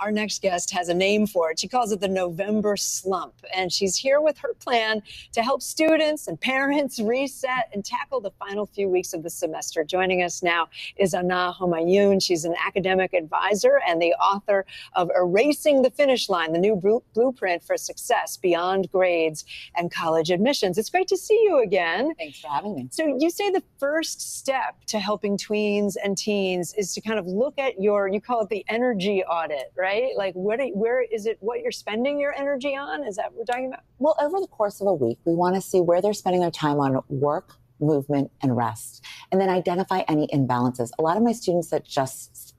Our next guest has a name for it. She calls it the November slump, and she's here with her plan to help students and parents reset and tackle the final few weeks of the semester. Joining us now is Ana Homayoun. She's an academic advisor and the author of Erasing the Finish Line, the new blueprint for success beyond grades and college admissions. It's great to see you again. Thanks for having me. So you say the first step to helping tweens and teens is to kind of look at you call it the energy audit, right? Like where is it, what you're spending your energy on? Is that what we're talking about? Well, over the course of a week, we want to see where they're spending their time on work, movement, and rest, and then identify any imbalances. A lot of my students that just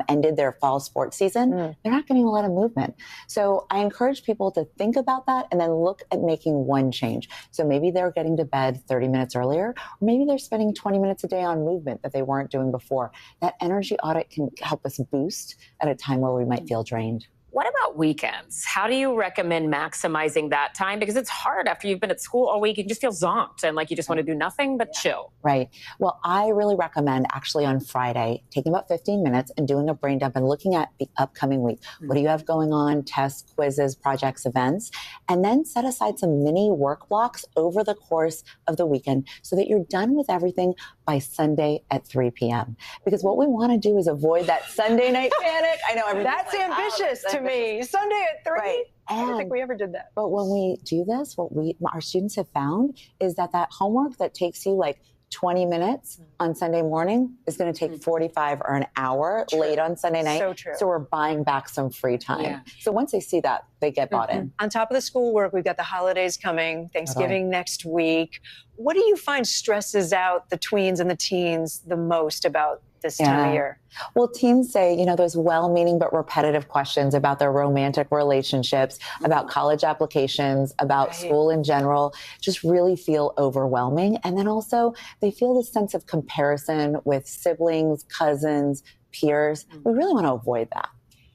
ended their fall sports season, they're not getting a lot of movement. So I encourage people to think about that and then look at making one change. So maybe they're getting to bed 30 minutes earlier, or maybe they're spending 20 minutes a day on movement that they weren't doing before. That energy audit can help us boost at a time where we might feel drained. What about weekends? How do you recommend maximizing that time? Because it's hard after you've been at school all week. You just feel zonked and like you just want to do nothing but chill. Right. Well, I really recommend actually on Friday taking about 15 minutes and doing a brain dump and looking at the upcoming week. What do you have going on? Tests, quizzes, projects, events, and then set aside some mini work blocks over the course of the weekend so that you're done with everything by Sunday at 3 p.m. Because what we want to do is avoid that Sunday night panic. I know that's like, ambitious to me. Sunday at 3? Right. I don't think we ever did that. But when we do this, what our students have found is that homework that takes you like 20 minutes on Sunday morning is going to take 45 or an hour late on Sunday night. So true. So we're buying back some free time. Yeah. So once they see that, they get bought in. On top of the schoolwork, we've got the holidays coming, Thanksgiving next week. What do you find stresses out the tweens and the teens the most about this time of year? Well, teens say, those well-meaning but repetitive questions about their romantic relationships, about college applications, about school in general, just really feel overwhelming. And then also they feel this sense of comparison with siblings, cousins, peers. We really want to avoid that.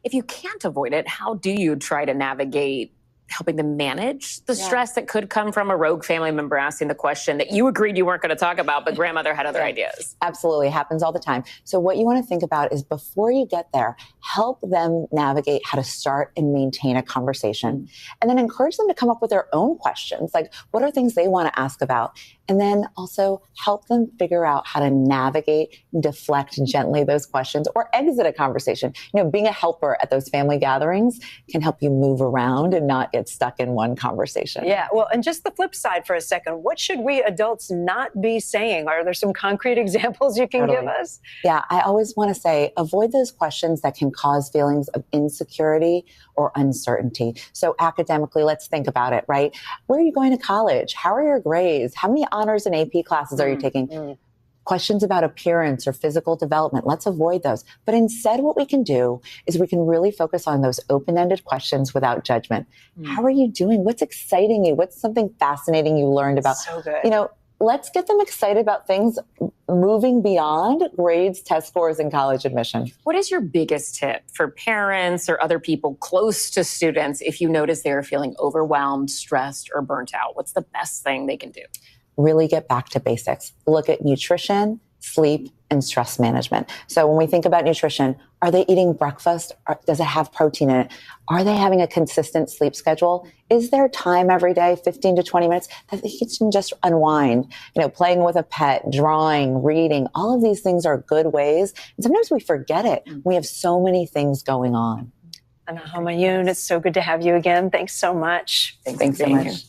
If you can't avoid it, how do you try to navigate helping them manage the stress that could come from a rogue family member asking the question that you agreed you weren't going to talk about, but grandmother had other ideas? Absolutely. Happens all the time. So what you want to think about is before you get there, help them navigate how to start and maintain a conversation. And then encourage them to come up with their own questions. Like, what are things they want to ask about? And then also help them figure out how to navigate and deflect gently those questions or exit a conversation. Being a helper at those family gatherings can help you move around and not get stuck in one conversation. Yeah, well, and just the flip side for a second, what should we adults not be saying? Are there some concrete examples you can give us? Yeah, I always want to say, avoid those questions that can cause feelings of insecurity or uncertainty. So academically, let's think about it, right? Where are you going to college? How are your grades? How many honors and AP classes are you taking? Questions about appearance or physical development, let's avoid those. But instead, what we can do is we can really focus on those open-ended questions without judgment. How are you doing? What's exciting you? What's something fascinating you learned about? So good. Let's get them excited about things moving beyond grades, test scores, and college admission. What is your biggest tip for parents or other people close to students if you notice they're feeling overwhelmed, stressed, or burnt out? What's the best thing they can do? Really get back to basics. Look at nutrition, sleep, and stress management. So when we think about nutrition, are they eating breakfast? Does it have protein in it? Are they having a consistent sleep schedule? Is there time every day, 15 to 20 minutes, that they can just unwind? Playing with a pet, drawing, reading, all of these things are good ways. And sometimes we forget it. We have so many things going on. Ana Homayoun, it's so good to have you again. Thanks so much. Thanks so much.